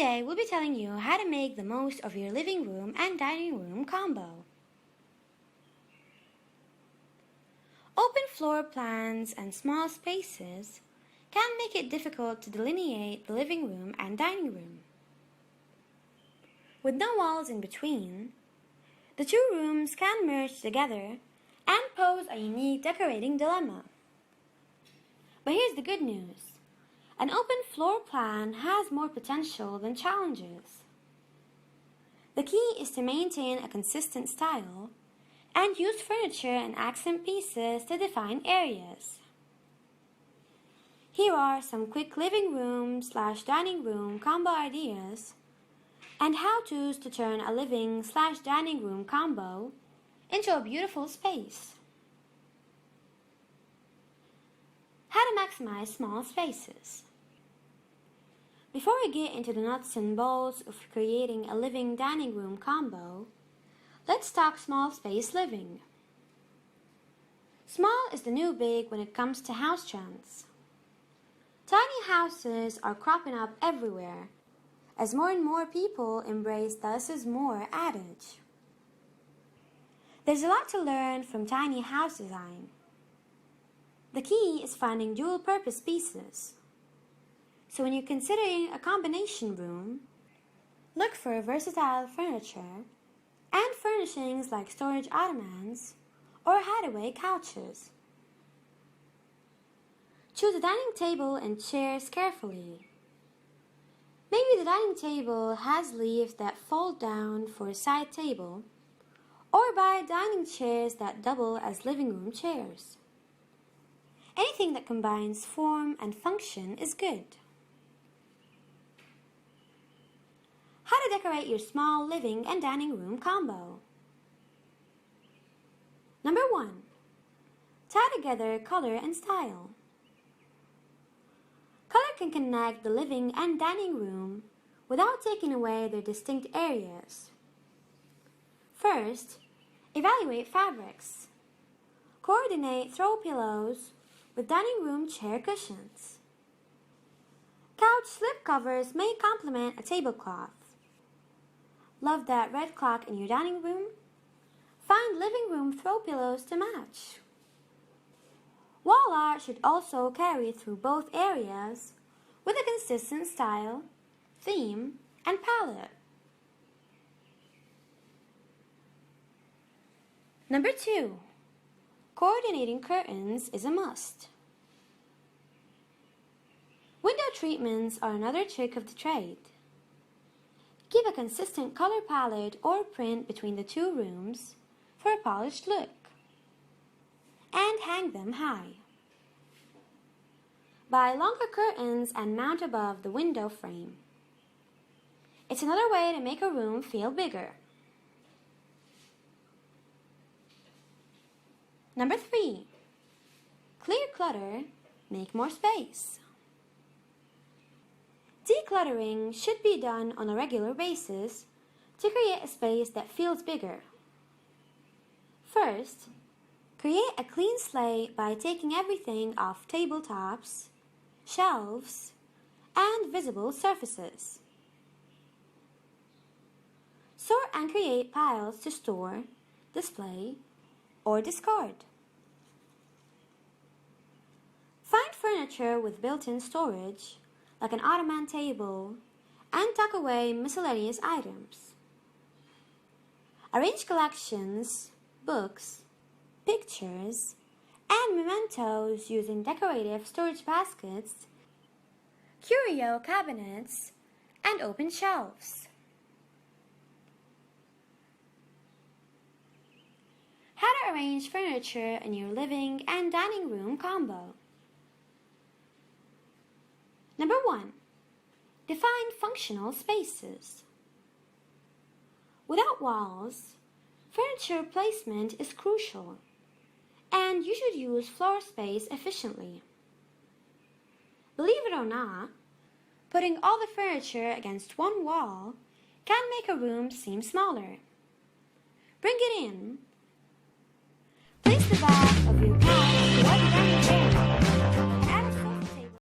Today we'll be telling you how to make the most of your living room and dining room combo. Open floor plans and small spaces can make it difficult to delineate the living room and dining room. With no walls in between, the two rooms can merge together and pose a unique decorating dilemma. But here's the good news. An open floor plan has more potential than challenges. The key is to maintain a consistent style and use furniture and accent pieces to define areas. Here are some quick living room/dining room combo ideas and how-tos to turn a living/dining room combo into a beautiful space. How to maximize small spaces. Before we get into the nuts and bolts of creating a living dining room combo, let's talk small space living. Small is the new big when it comes to house trends. Tiny houses are cropping up everywhere as more and more people embrace the "less is more" adage. There's a lot to learn from tiny house design. The key is finding dual-purpose pieces. So when you're considering a combination room, look for versatile furniture and furnishings like storage ottomans or hideaway couches. Choose a dining table and chairs carefully. Maybe the dining table has leaves that fold down for a side table, or buy dining chairs that double as living room chairs. Anything that combines form and function is good. How to decorate your small living and dining room combo. Number 1. Tie together color and style. Color can connect the living and dining room without taking away their distinct areas. First, evaluate fabrics. Coordinate throw pillows with dining room chair cushions. Couch slip covers may complement a tablecloth. Love that red clock in your dining room? Find living room throw pillows to match. Wall art should also carry through both areas with a consistent style, theme, and palette. Number 2. Coordinating curtains is a must. Window treatments are another trick of the trade. Give a consistent color palette or print between the two rooms for a polished look, and hang them high. Buy longer curtains and mount above the window frame. It's another way to make a room feel bigger. Number 3. Clear clutter, make more space. Decluttering should be done on a regular basis to create a space that feels bigger. First, create a clean slate by taking everything off tabletops, shelves, and visible surfaces. Sort and create piles to store, display, or discard. Find furniture with built-in storage, like an ottoman table, and tuck away miscellaneous items. Arrange collections, books, pictures, and mementos using decorative storage baskets, curio cabinets, and open shelves. How to arrange furniture in your living and dining room combo. Number 1. Define functional spaces. Without walls, furniture placement is crucial, and you should use floor space efficiently. Believe it or not, putting all the furniture against one wall can make a room seem smaller. Bring it in. Place the back of your couch